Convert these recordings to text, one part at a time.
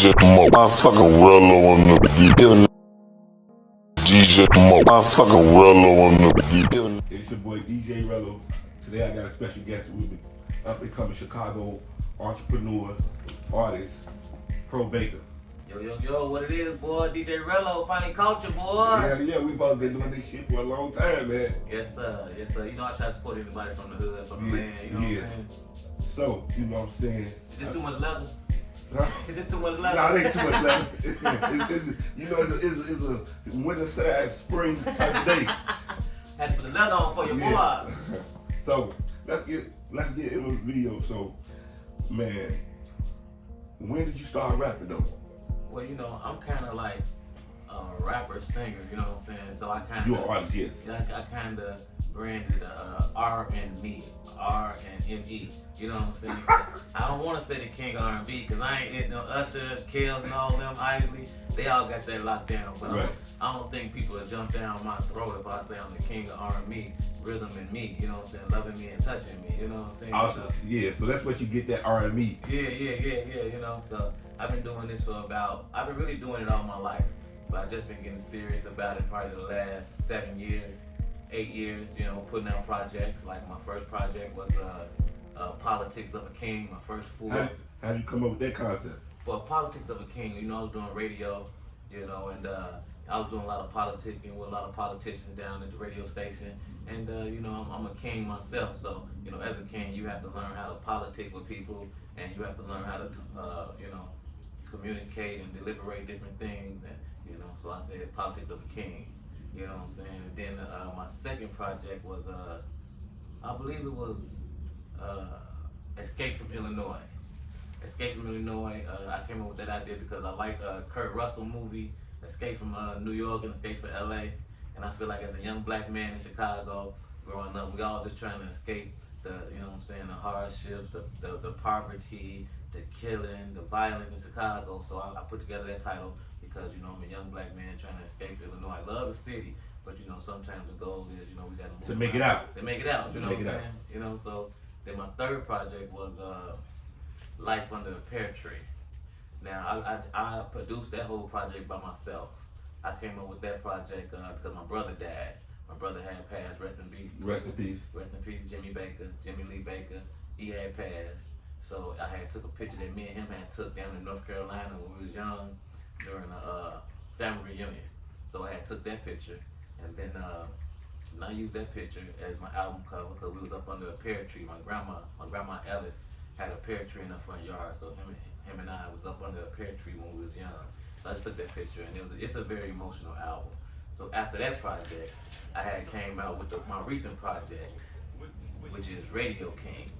DJ motherfucking Rello on the beat. DJ motherfucking Rello on the beat. It's your boy DJ Rello. Today I got a special guest with me, up and coming Chicago entrepreneur, artist, Pro Baker. Yo, what it is, boy? DJ Rello, finally caught you, boy. Yeah, we both been doing this shit for a long time, man. Yes, sir. You know I try to support anybody from the hood, from the land, you know what I'm saying? So, you know what I'm saying? Is this too much leather? Huh? Is this too much leather? No, it ain't too much leather. It's a winter side spring type day. Had to put the leather on for you, Yeah. boy. So let's get in the video. So, man, when did you start rapping though? Well, you know, I'm kind of like a rapper, singer, you know what I'm saying? So I kind of... You an artist, yes. I kind of branded R and me, R and M-E, you know what I'm saying? I don't want to say the king of R&B because I ain't no Usher, Kells and all them, Isley. They all got that locked down, but right. I don't think people will jump down my throat if I say I'm the king of R&B, rhythm and me, you know what I'm saying? Loving me and touching me, you know what I'm saying? Also, yeah, so that's what you get, that R&B. Yeah, you know, so I've been doing this I've been really doing it all my life. But I've just been getting serious about it probably the last 7 years, 8 years, you know, putting out projects. Like my first project was Politics of a King, my first full. How'd you come up with that concept? Well, Politics of a King, you know, I was doing radio, you know, and I was doing a lot of politicking with a lot of politicians down at the radio station. And, you know, I'm a king myself, so, you know, as a king, you have to learn how to politic with people, and you have to learn how to, you know, communicate and deliberate different things, and you know, so I said Politics of a King, you know what I'm saying? And then my second project was I believe it was Escape from Illinois. Escape from Illinois. I came up with that idea because I like Kurt Russell movie Escape from New York and Escape from LA, and I feel like as a young black man in Chicago growing up, we all just trying to escape the, you know what I'm saying, the hardships, the poverty, the killing, the violence in Chicago. So I put together that title because, you know, I'm a young black man trying to escape Illinois. I love the city, but, you know, sometimes the goal is, you know, we got to make it out. To make it out, you know what I'm saying? You know, so then my third project was Life Under a Pear Tree. Now, I produced that whole project by myself. I came up with that project because my brother died. My brother had passed, rest in peace. Rest in peace. Rest in peace, Jimmy Lee Baker. He had passed. So I had took a picture that me and him had took down in North Carolina when we was young during a family reunion. So I had took that picture, and then I used that picture as my album cover because we was up under a pear tree. My grandma Ellis had a pear tree in her front yard. So him and I was up under a pear tree when we was young. So I just took that picture, and it's a very emotional album. So after that project, I had came out with my recent project, which is Radio King.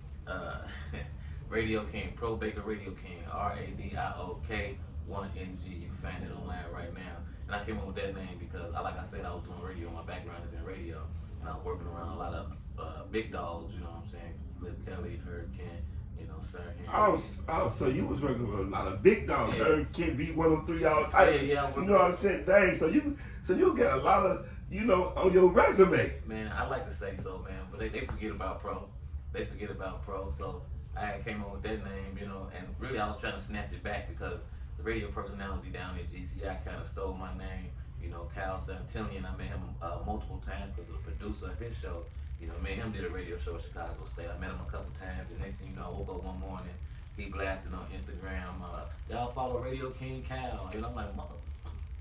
Radio King, Pro Baker Radio King, RADIOK 1NG. You can find it online right now. And I came up with that name because, like I said, I was doing radio. My background is in radio, and I was working around a lot of big dogs. You know what I'm saying? Cliff Kelly, Hurricane, you know, Sir Henry. Oh, so you was working with a lot of big dogs. Yeah. Hurricane, V103, all type. Yeah. You know what I'm saying? Dang. So you get a lot of, you know, on your resume. Man, I like to say so, man, but they forget about Pro. They forget about Pro. So I came up with that name, you know, and really I was trying to snatch it back because the radio personality down at GCI kind of stole my name. You know, Kyle Santillion, I met him multiple times because the producer of his show, you know, me and him did a radio show in Chicago State. I met him a couple times, and next thing you know, I woke up one morning, he blasted on Instagram, y'all follow Radio King Kyle, and I'm like, mother.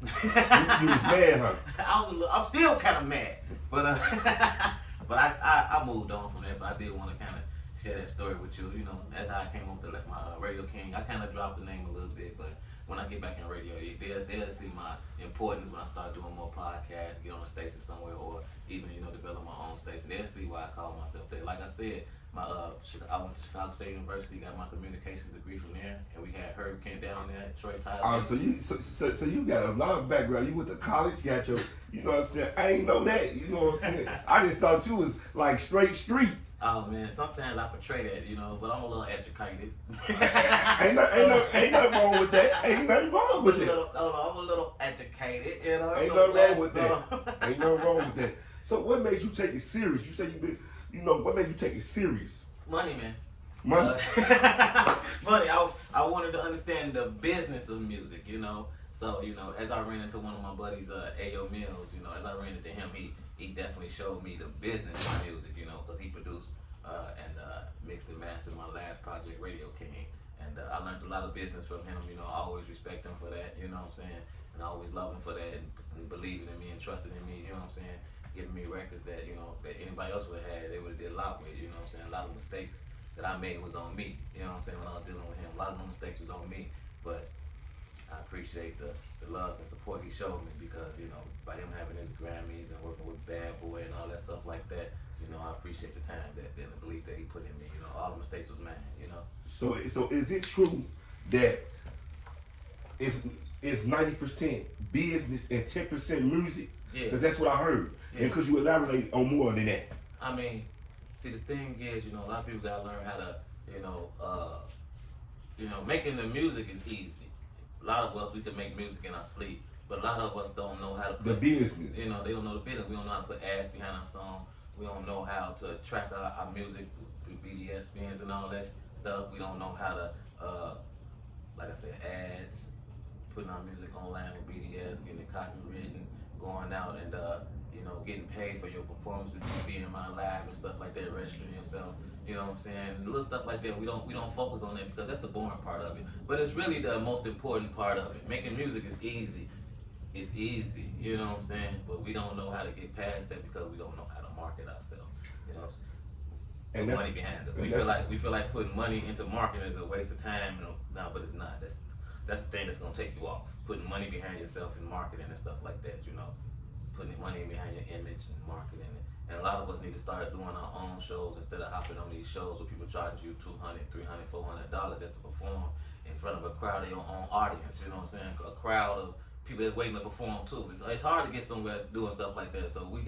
You was mad, huh? I'm still kind of mad, but I moved on from that. But I did want to kind of share that story with you. You know, that's how I came up with my Radio King. I kind of dropped the name a little bit, but when I get back in radio, they'll see my importance when I start doing more podcasts, get on a station somewhere, or even, you know, develop my own station. They'll see why I call myself that. Like I said, I went to Chicago State University, got my communications degree from there, and we had Hurricane down there, Troy Tyler. So you got a lot of background. You went to college, you got your, you know what I'm saying? I ain't know that, you know what I'm saying? I just thought you was like straight street. Oh man, sometimes I portray that, you know, but I'm a little educated. ain't nothing wrong with that. Ain't nothing wrong with that. I'm a little educated, you know. Ain't nothing wrong with that. Ain't nothing wrong with that. So what made you take it serious? You said you know, what made you take it serious? Money, man. Money? Money. I wanted to understand in the business of music, you know. So, as I ran into one of my buddies, Ayo Mills, as I ran into him, he definitely showed me the business of music, because he produced and mixed and mastered my last project, Radio King. And I learned a lot of business from him, I always respect him for that, you know what I'm saying? And I always love him for that and believing in me and trusting in me, you know what I'm saying? Giving me records that, that anybody else would have had, they would have did a lot with, you know what I'm saying? A lot of mistakes that I made was on me, you know what I'm saying, when I was dealing with him. A lot of the mistakes was on me, but I appreciate the love and support he showed me because, by him having his Grammys and working with Bad Boy and all that stuff like that, I appreciate the time that and the belief that he put in me. All the mistakes was mine. So is it true that it's it's 90% business and 10% music? Yeah. Because that's what I heard. Yeah. And could you elaborate on more than that? I mean, see, the thing is, a lot of people gotta learn how to, making the music is easy. A lot of us, we can make music in our sleep, but a lot of us don't know how to put The business. they don't know the business. We don't know how to put ads behind our song. We don't know how to track our music through BDS spins and all that stuff. We don't know how to, like I said, ads, putting our music online with BDS, getting it copywritten, going out and getting paid for your performances, being in my live and stuff like that, registering yourself. You know what I'm saying? Little stuff like that. We don't focus on that because that's the boring part of it. But it's really the most important part of it. Making music is easy. It's easy, you know what I'm saying? But we don't know how to get past that because we don't know how to market ourselves. And put money behind it. We feel like putting money into marketing is a waste of time. No, but it's not. That's the thing that's gonna take you off. Putting money behind yourself in marketing and stuff like that. Putting money behind your image and marketing. And a lot of us need to start doing our own shows instead of hopping on these shows where people charge you $200, $300, $400 just to perform in front of a crowd of your own audience. You know what I'm saying? A crowd of people that's waiting to perform too. It's hard to get somewhere doing stuff like that. So we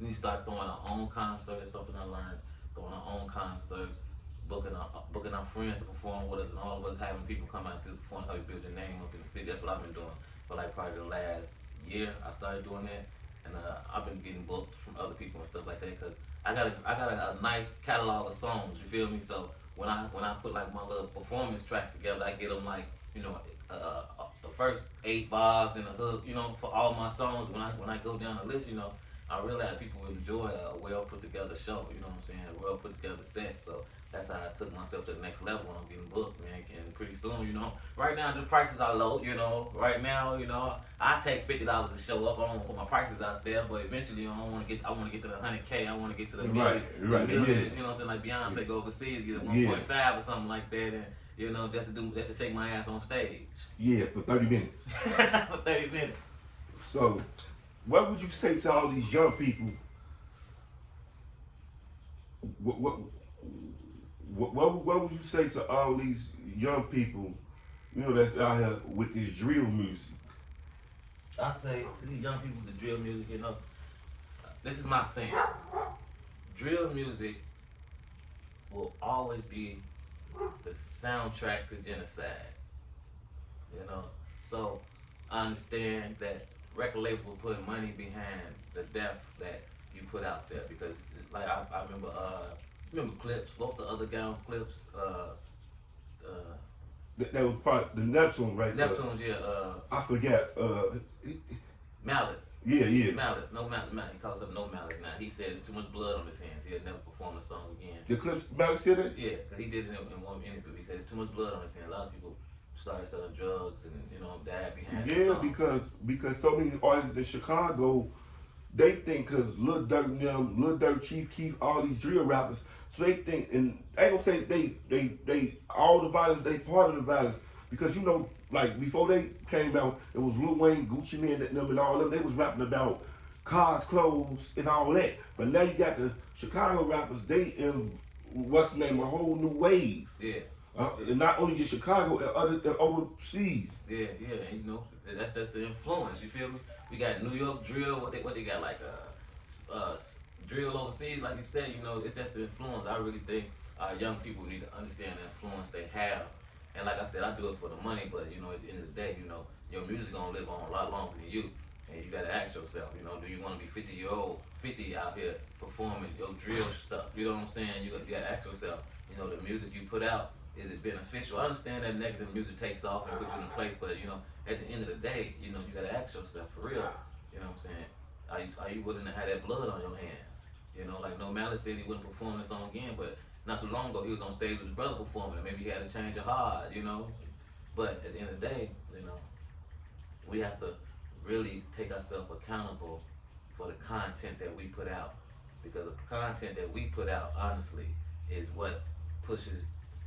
need to start throwing our own concerts. It's something I learned. Throwing our own concerts, booking our friends to perform with us, and all of us having people come out and see us perform, how we build your name up in the city. That's what I've been doing for like probably the last year. I started doing that, and I've been getting booked from other people and stuff like that because I got a nice catalog of songs. You feel me? So when I put like my little performance tracks together, I get them like the first 8 bars, then the hook. For all my songs. When I go down the list, I realize people enjoy a well put together show. You know what I'm saying? A well put together set. So that's how I took myself to the next level when I'm getting booked, man. And pretty soon, right now the prices are low. Right now, I take $50 to show up. I don't put my prices out there, but eventually, I want to get to the 100K. I want to get to the million. Right. Millions. You know what I'm saying? Like Beyonce go overseas, get a 1.5 or something like that, and just to shake my ass on stage. Yeah, for 30 minutes. For 30 minutes. So, what would you say to all these young people? What would you say to all these young people, that's out here with this drill music? I say to these young people, the drill music, this is my saying. Drill music will always be the soundtrack to genocide. So I understand that record label will put money behind the death that you put out there because, like I remember Clips, lots of other gown Clips. That was part the Neptunes, right? Neptunes, yeah. I forgot. Malice. Yeah. Malice. No Malice. He calls up No Malice now. He says too much blood on his hands. He'll never perform the song again. The Clips Malice said it? Yeah, because he did it in one interview. He said there's too much blood on his hands. A lot of people started selling drugs and died behind the song. because so many artists in Chicago, they think because Lil Durk, Chief Keef, all these drill rappers, so they think, and I ain't gonna say they all the violence, they part of the violence because like before they came out, it was Lil Wayne, Gucci Mane, and all them. They was rapping about cars, clothes, and all that. But now you got the Chicago rappers. They in what's the name, a whole new wave. Yeah. And not only just Chicago, and overseas. Yeah, and that's the influence. You feel me? We got New York drill. What they got like drill overseas, like you said. It's just the influence. I really think young people need to understand the influence they have. And like I said, I do it for the money, but at the end of the day, your music gonna live on a lot longer than you. And you gotta ask yourself, do you want to be 50 out here performing your drill stuff? You know what I'm saying? You gotta ask yourself, the music you put out, is it beneficial? I understand that negative music takes off and puts you in a place, but you know, at the end of the day, you know, you gotta ask yourself for real. You know what I'm saying? Are you willing to have that blood on your hands? You know, like No Malice said he wouldn't perform this song again, but not too long ago he was on stage with his brother performing, and maybe he had a change of heart. You know, but at the end of the day, you know, we have to really take ourselves accountable for the content that we put out, because the content that we put out, honestly, is what pushes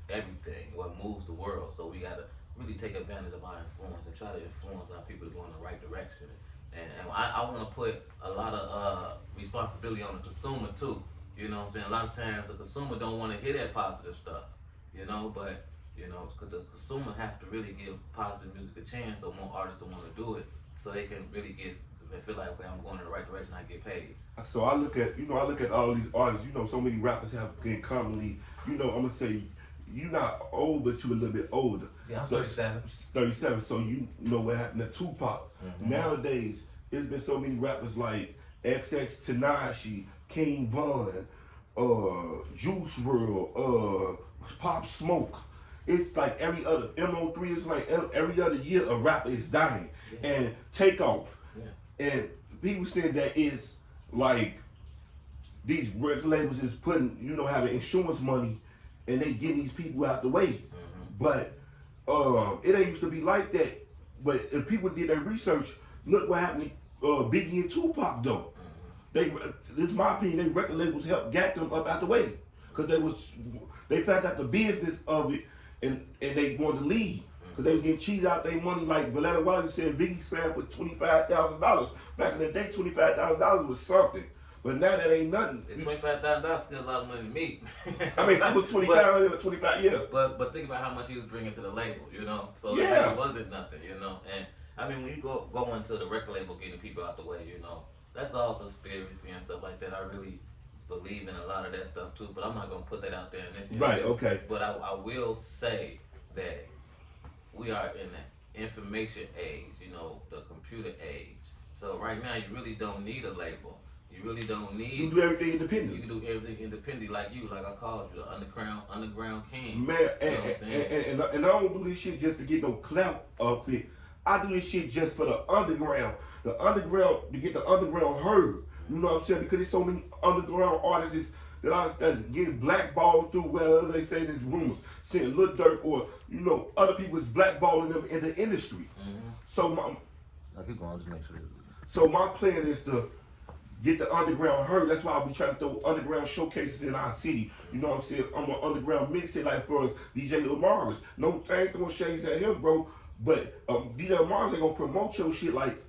everything, what moves the world. So we gotta really take advantage of our influence and try to influence our people to go in the right direction. And I want to put a lot of responsibility on the consumer too. You know what I'm saying? A lot of times the consumer don't want to hear that positive stuff, you know, but you know, cause the consumer have to really give positive music a chance, so more artists will want to do it, so they can really get feel like, okay, I'm going in the right direction, I get paid. So I look at, I look at all these artists. So many rappers have been commonly, I'm gonna say, you not old, but you a little bit older. Yeah, I'm so, 37. 37. So you know what happened to Tupac. Mm-hmm. Nowadays, there's been so many rappers like XX Tanashi, King Von, Juice WRLD, Pop Smoke. It's like every other MO3. It's like every other year a rapper is dying. Yeah. And Takeoff. Yeah. And people saying that it's like these record labels is putting, having insurance money, and they getting these people out the way. Mm-hmm. But it ain't used to be like that. But if people did their research, look what happened to Biggie and Tupac though. Mm-hmm. This is my opinion. They record labels helped get them up out the way, because they found out the business of it, and they wanted to leave. Because they was getting cheated out their money. Like Valetta Wiley said, Biggie signed for $25,000. Back in the day, $25,000 was something. But now that ain't nothing. $25,000 still a lot of money to me. I mean, it was 25, yeah. But think about how much he was bringing to the label, So Yeah. it wasn't nothing, And I mean, when you go into the record label getting people out the way, that's all conspiracy and stuff like that. I really believe in a lot of that stuff too, but I'm not gonna put that out there in this interview. Right, okay. But I will say that we are in the information age, the computer age. So right now you really don't need a label. You really don't need. You can do everything independent. You can do everything independently, like I called you, the underground king. Man, and I don't do this shit just to get no clout off it. I do this shit just for the underground. The underground, to get the underground heard. You know what I'm saying? Because there's so many underground artists that I understand getting blackballed through, whether they say there's rumors, saying Lil Durk or, other people is blackballing them in the industry. Mm-hmm. So keep going, just make sure. So my plan is to get the underground heard. That's why I'll be trying to throw underground showcases in our city. You know what I'm saying? I'm an underground mixtape like for us, DJ Lamar's. No thing throwing shades at him, bro. But DJ Lamar's ain't gonna promote your shit like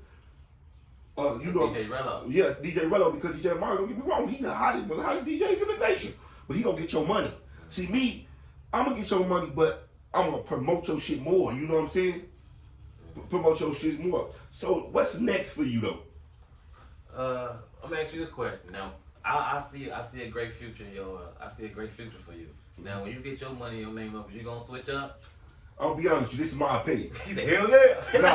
DJ Rello. Yeah, DJ Rello, because DJ Lamar, don't get me wrong, he the hottest DJs in the nation. But he gonna get your money. See me, I'm gonna get your money, but I'm gonna promote your shit more. You know what I'm saying? Promote your shit more. So what's next for you though? I'm gonna ask you this question. Now, I see a great future in I see a great future for you. Now, when you get your money, your name up, is you gonna switch up? I'll be honest with you, this is my opinion. He said, hell yeah. No.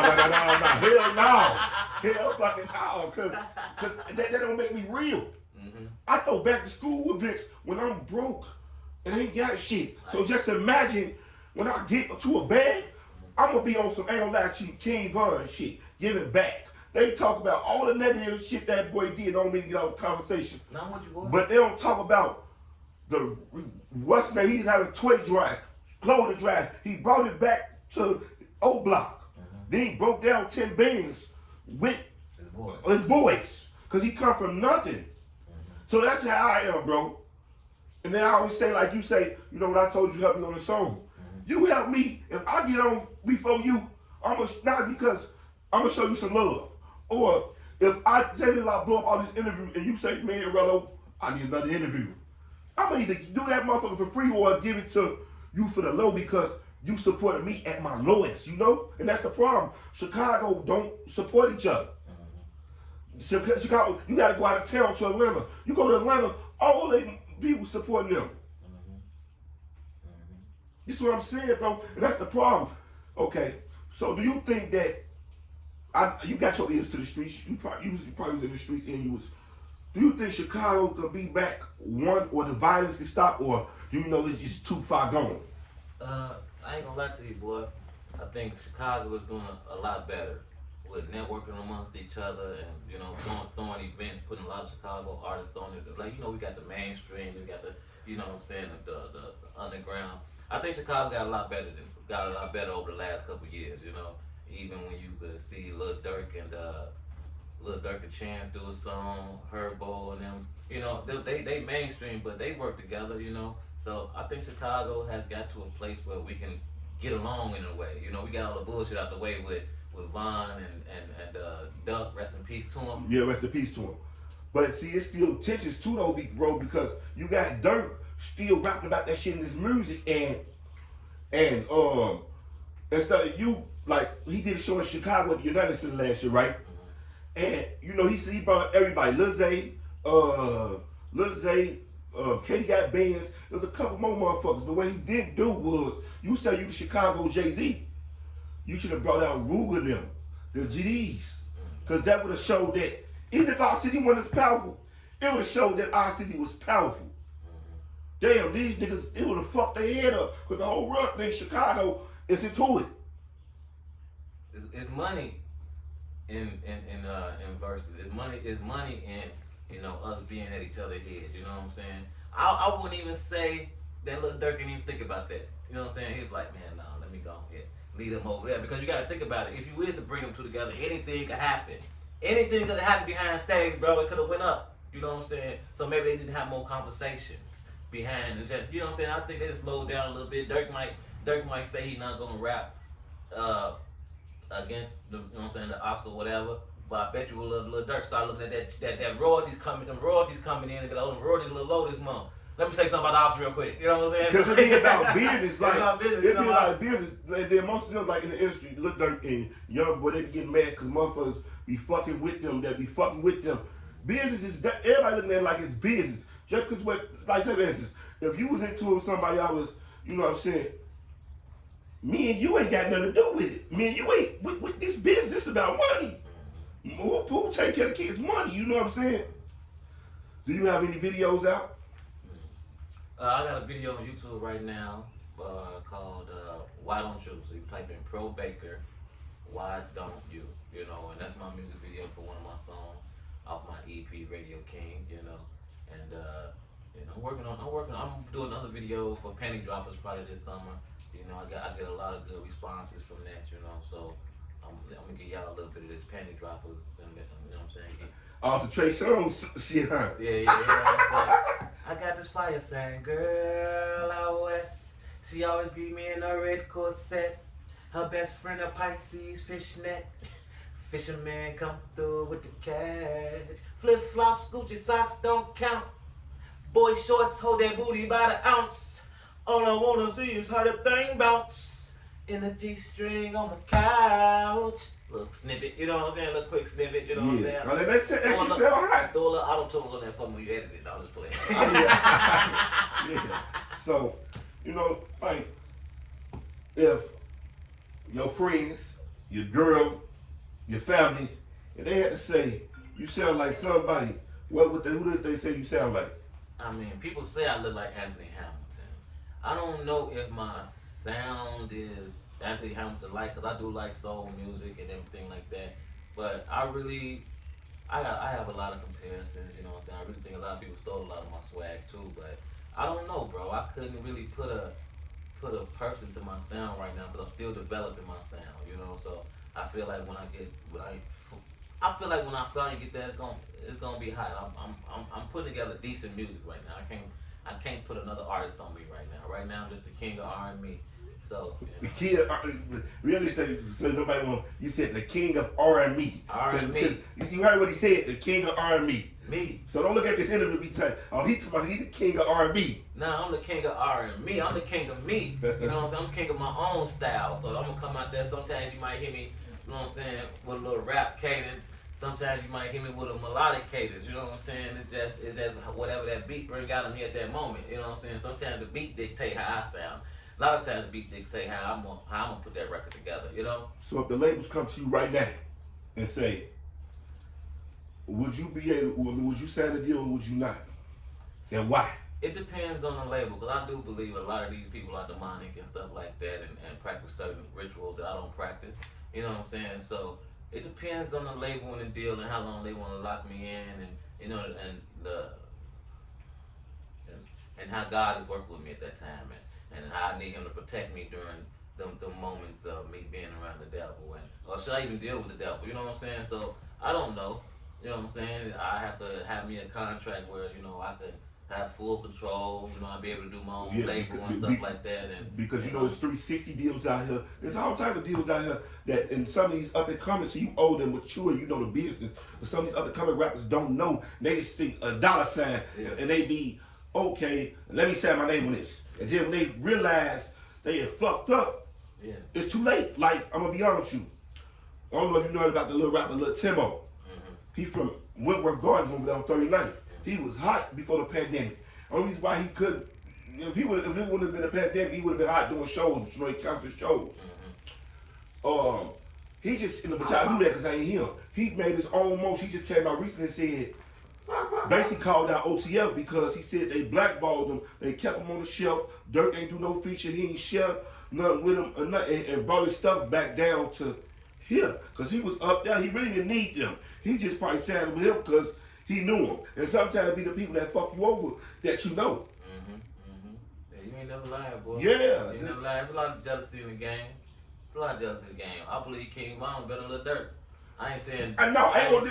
Hell no. Hell fucking no. Cause that don't make me real. Mm-hmm. I throw back to school with bitch when I'm broke and ain't got shit. So just imagine when I get to a bag, I'm gonna be on some, ain't gonna lie to you, King Von shit, giving back. They talk about all the negative shit that boy did, don't mean to get out of the conversation. Not what you boy. But they don't talk about what's name, he's having toy drives, clothing drives. He brought it back to O Block. Mm-hmm. Then he broke down 10 bands with his boys. Cause he come from nothing. Mm-hmm. So that's how I am, bro. And then I always say, like you say, what I told you help me on the song. Mm-hmm. You help me, if I get on before you, not because I'm gonna show you some love. Or if I blow up all this interview and you say, man, Rello, I need another interview. I'm gonna either do that motherfucker for free or give it to you for the low because you supported me at my lowest, And that's the problem. Chicago don't support each other. Mm-hmm. Chicago, you gotta go out of town to Atlanta. You go to Atlanta, all the people supporting them. Mm-hmm. Mm-hmm. This is what I'm saying, bro. And that's the problem. Okay, so do you think that you got your ears to the streets. You probably was in the streets and do you think Chicago could be back one, or the violence can stop, or do you know it's just too far gone? I ain't gonna lie to you, boy. I think Chicago is doing a lot better with networking amongst each other and throwing events, putting a lot of Chicago artists on it. Like we got the mainstream, we got the what I'm saying the underground. I think Chicago got a lot better over the last couple of years. Even when you could see Lil Durk and Chance do a song, Herbo and them. They mainstream, but they work together. So I think Chicago has got to a place where we can get along in a way. We got all the bullshit out the way with Von and Duck. Rest in peace to him. Yeah, rest in peace to him. But see, it's still tensions too though, bro, because you got Dirk still rapping about that shit in his music and instead of you like he did a show in Chicago at the United Center last year, right? And he brought everybody, Lil Zay, Katie got bands. There's a couple more motherfuckers. But what he didn't do was, you say you the Chicago Jay-Z. You should have brought out Rule and them, the GDs. Because that would have showed that, even if our city wasn't as powerful, it would have showed that our city was powerful. Damn, these niggas, it would have fucked their head up. Because the whole run thing, Chicago, is into it. It's money in verses. It's money in us being at each other's heads. You know what I'm saying? I wouldn't even say that Lil Durk didn't even think about that. You know what I'm saying? He's like, man, no, let me go ahead, lead them over there, because you got to think about it. If you is to bring them two together, anything could happen. Anything could happen behind stage, bro. It could have went up. You know what I'm saying? So maybe they didn't have more conversations behind. You know what I'm saying? I think they just slowed down a little bit. Dirk might say he's not gonna rap against the the ops or whatever. But I bet you Lil Durk start looking at that royalties coming in and be like, oh, the royalties a little low this month. Let me say something about the ops real quick. You know what I'm saying? Because the thing about business, like, business, it be like business, and then most of them, like in the industry, Lil Durk and Young Boy, they be getting mad because motherfuckers be fucking with them, Business is, everybody looking at it like it's business. Just because like, for instance, if you was into somebody I was, you know what I'm saying, me and you ain't got nothing to do with it. Me and you ain't, with this business, it's about money. Who take care of the kids' money, you know what I'm saying? Do you have any videos out? I got a video on YouTube right now called Why Don't You? So you type in Pro Baker, Why Don't You? And that's my music video for one of my songs off my EP, Radio King, and I'm doing another video for Panty Droppers probably this summer. I get a lot of good responses from that, so I'm gonna give y'all a little bit of this Panty Droppers, and you know what I'm saying? To Trey Songz shit, huh? Yeah. I got this fire saying, girl out west, she always beat me in a red corset. Her best friend a Pisces fishnet. Fisherman come through with the catch. Flip flops, Gucci socks don't count. Boy shorts hold that booty by the ounce. All I wanna see is how the thing bounce. In a G-string on the couch. Little snippet, you know what I'm saying? A little quick snippet, you know what I'm saying? Well, that shit sound hot. Throw a little auto-tunes on that for me when you edit it. I'll just play. Yeah. So, like, if your friends, your girl, your family, if they had to say, you sound like somebody, who did they say you sound like? I mean, people say I look like Anthony Hamilton. I don't know if my sound is Anthony Hamilton like, because I do like soul music and everything like that. But I have a lot of comparisons, you know what I'm saying? I really think a lot of people stole a lot of my swag too, but I don't know, bro. I couldn't really put a person to my sound right now because I'm still developing my sound, So I feel like when I finally get that, it's gonna be hot. I'm putting together decent music right now. I can't put another artist on me right now. Right now I'm just the king of R&B. So the king of really, so nobody want. You said the king of R&B. R&B. You heard what he said, the king of R&B. Me. So don't look at this interview and be saying, oh, he the king of R&B. Nah, I'm the king of R&B. I'm the king of me. You know what I'm saying? I'm the king of my own style. So I'm gonna come out there. Sometimes you might hear me, you know what I'm saying, with a little rap cadence. Sometimes you might hear me with a melodic cadence. You know what I'm saying? It's just whatever that beat bring out of me at that moment. You know what I'm saying? Sometimes the beat dictate how I sound. A lot of times the beat dictate how I'm gonna put that record together. So if the labels come to you right now and say, would you sign a deal or would you not? And why? It depends on the label, because I do believe a lot of these people are demonic and stuff like that, and practice certain rituals that I don't practice. You know what I'm saying? So it depends on the label and the deal and how long they want to lock me in, and you know, and, and how God is working with me at that time, and how I need Him to protect me during the moments of me being around the devil, and or should I even deal with the devil? You know what I'm saying? So I don't know. You know what I'm saying? I have to have me a contract where I could have full control. I'll be able to do my own label and stuff like that. And because there's 360 deals out here. There's all type of deals out here that, and some of these up and coming, so you old and mature, you know the business. But some of these up and coming rappers don't know. They just see a dollar sign and they be okay. Let me say my name on this, and then when they realize they had fucked up, it's too late. Like I'm gonna be honest with you. I don't know if you know about the little rapper, Lil Timo. He from Wentworth Gardens over there on 39th. He was hot before the pandemic. Only reason why he couldn't, if it wouldn't have been a pandemic, he would have been hot doing shows, concert shows. He just, but I knew that because I ain't him. He made his own motion. He just came out recently and said, basically called out OTF because he said they blackballed him. They kept him on the shelf. Dirk ain't do no feature. He ain't share nothing with him or nothing, and brought his stuff back down to here because he was up there. He really didn't need them. He just probably sided with him because he knew him. And sometimes it be the people that fuck you over that you know. Yeah, you ain't never lied, boy. Yeah. You ain't never lied. There's a lot of jealousy in the game. There's a lot of jealousy in the game. I believe King Von better than Lil Durk. I ain't saying. I know. I ain't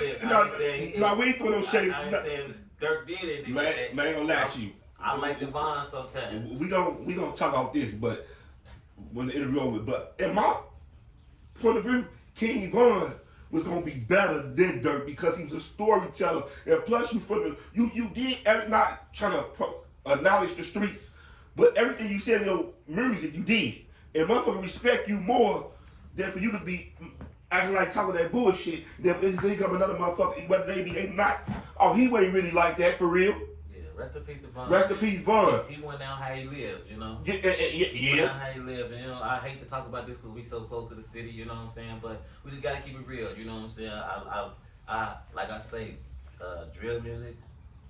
saying. We ain't throwing no shade. I ain't saying Durk did it. Man, ain't gonna lie to you. I like the Von sometimes. We gonna talk off this, but when the interview over. But in my point of view, King Von was gonna be better than Durk because he was a storyteller, and plus you did not trying to acknowledge the streets, but everything you said in your music you did, and motherfucker respect you more than for you to be acting like talking that bullshit. Then here come another motherfucker, whether they be ain't not. Oh, he ain't really like that for real. Rest in peace to Von. Rest in peace, Von. He went down how he lived, Yeah. He went down how he lived, and I hate to talk about this because we so close to the city, you know what I'm saying? But we just gotta keep it real, you know what I'm saying? I like I say, drill music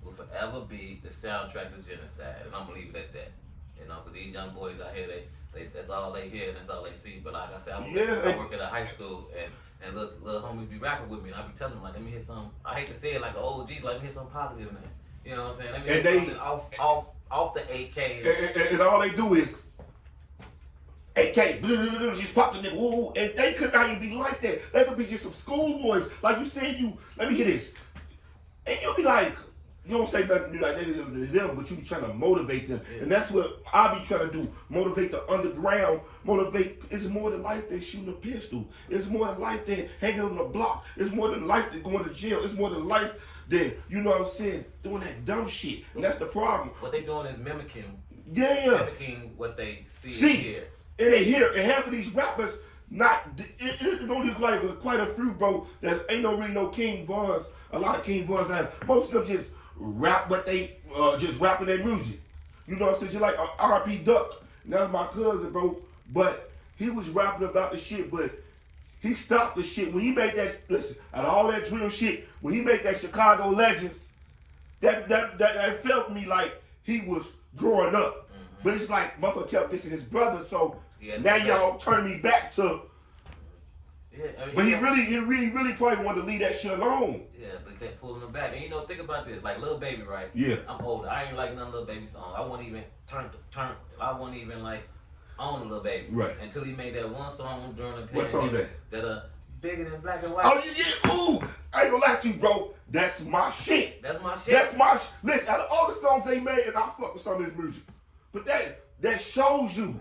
will forever be the soundtrack to genocide, and I'm gonna leave it at that. Because these young boys out here, they that's all they hear and that's all they see. But like I said, I work at a high school, and little homies be rapping with me, and I be telling them like, let me hear some. I hate to say it like an old G's, like, let me hear something positive in there. You know what I'm saying? Let me hear something off the AK. And all they do is AK, just pop the nigga, woo, and they could not even be like that. They could be just some schoolboys. Like you said, let me hear this. And you'll be like, you don't say nothing like that to them, but you be trying to motivate them. Yeah. And that's what I be trying to do. Motivate the underground. It's more than life than shooting a pistol. It's more than life than hanging on the block. It's more than life than going to jail. It's more than life than, you know what I'm saying, doing that dumb shit. And that's the problem. What they doing is mimicking. Yeah. Mimicking what they see and hear. And they hear. And half of these rappers, it's only like quite a few, bro, that ain't really no King Vons. A lot of King Vons, most of them just rap what they just rapping their music. You know what I'm saying? Just like R.P. Duck. That's my cousin, bro. But he was rapping about the shit, but he stopped the shit. When he made that, listen, out of all that drill shit, when he made that Chicago Legends, that felt me like he was growing up. But it's like motherfucker kept dissing his brother, so now y'all turn me back to. Yeah, but he really probably wanted to leave that shit alone. Yeah, but kept pulling him back. And think about this, like Lil Baby, right? Yeah. I'm older. I ain't like none Lil Baby song. I wouldn't even I wouldn't even like own a Lil Baby. Right. Until he made that one song during the pandemic. What song is that? That Bigger Than Black and White. Oh yeah. Ooh, I ain't gonna lie to you, bro. That's my shit. That's my shit. Listen, out of all the songs they made, and I fuck with some of his music. But that shows you.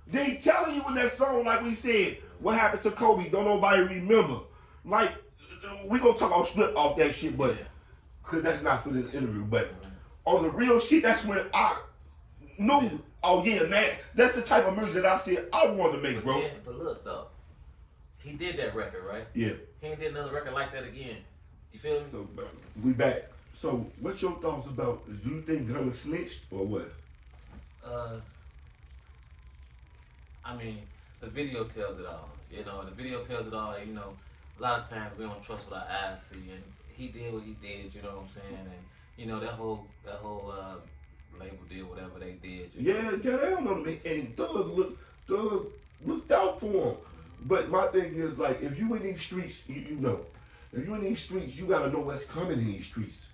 They telling you in that song, like we said, what happened to Kobe, don't nobody remember. Like, we gonna talk off that shit, but, cause that's not for this interview, but on the real shit, that's when I knew, oh yeah, man, that's the type of music that I said I wanted to make, bro. Yeah, but look though, he did that record, right? Yeah. He ain't did another record like that again. You feel me? So, we back. So, what's your thoughts about, do you think Gunna snitched or what? I mean, the video tells it all. The video tells it all. A lot of times we don't trust what our eyes see, and he did what he did. You know what I'm saying? And that whole label did whatever they did. Yeah, they don't know me. And Thug looked out for him. But my thing is like, if you in these streets, you know, if you in these streets, you gotta know what's coming in these streets.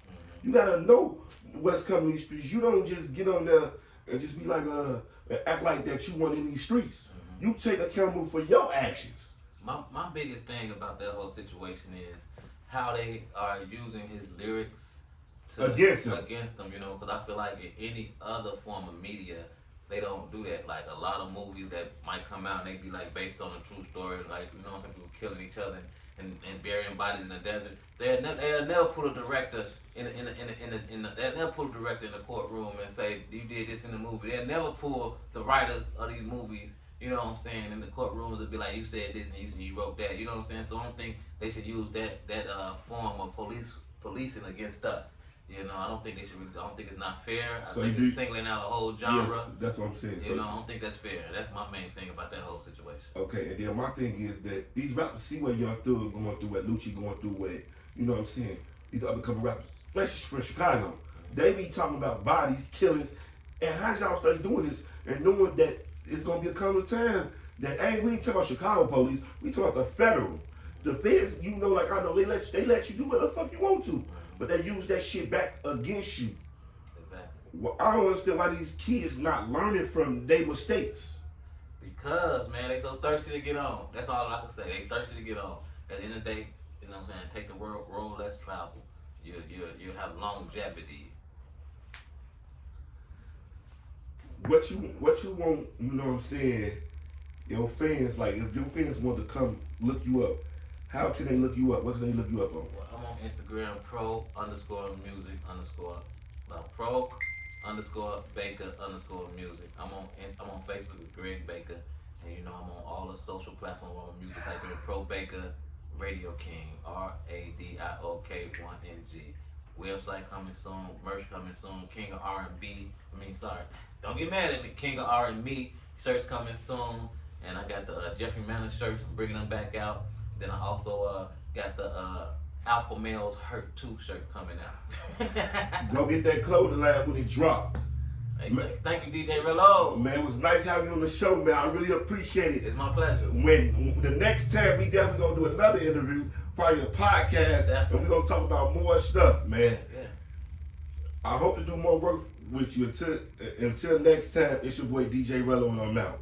You gotta know what's coming in these streets. You don't just get on there and just be like, act like that you want in these streets. You take accountable for your actions. My biggest thing about that whole situation is how they are using his lyrics Against him. You know, because I feel like in any other form of media, they don't do that. Like a lot of movies that might come out and they be like based on a true story, like you know, some people killing each other and burying bodies in the desert. They'll never put a director they'll never put a director in the courtroom and say you did this in the movie. They'll never pull the writers of these movies. You know what I'm saying? In the courtrooms, it'd be like you said this and you wrote that. You know what I'm saying? So I don't think they should use that form of policing against us. You know, I don't think they should. I don't think it's not fair. I think it's singling out a whole genre. Yes, that's what I'm saying. You know, I don't think that's fair. That's my main thing about that whole situation. Okay, and then my thing is that these rappers see what Young Thug going through, what Lucci going through, what you know what I'm saying. These other couple rappers, especially from Chicago, they be talking about bodies, killings, and how y'all start doing this and knowing that it's gonna be a coming time that we ain't talking about Chicago police, we talking about the federal. The feds, you know, like I know they let you do what the fuck you want to. But they use that shit back against you. Exactly. Well, I don't understand why these kids not learning from their mistakes. Because, man, they so thirsty to get on. That's all I can say. They thirsty to get on. At the end of the day, you know what I'm saying, take the road less travel. You have longevity. What you want, you know what I'm saying, your fans, like if your fans want to come look you up, how can they look you up? What can they look you up on? Well, I'm on Instagram, pro_music_. pro_Baker_music. I'm on Facebook with Greg Baker, and you know I'm on all the social platforms. I'm on music. Type in Pro Baker Radio King, RADIOK1NG. Website coming soon, merch coming soon. King of R&B. Don't get mad at me. King of R&B shirts coming soon, and I got the Jeffrey Manor shirts, bringing them back out. Then I also got the Alpha Males Hurt 2 shirt coming out. Go get that clothing line when it drop. Hey, thank you, DJ Rello. Man, it was nice having you on the show, man. I really appreciate it. It's my pleasure. When the next time we definitely gonna do another interview, probably a podcast, and we're gonna talk about more stuff, man. Yeah. I hope to do more work with you. Until next time, it's your boy DJ Rello, and I'm out.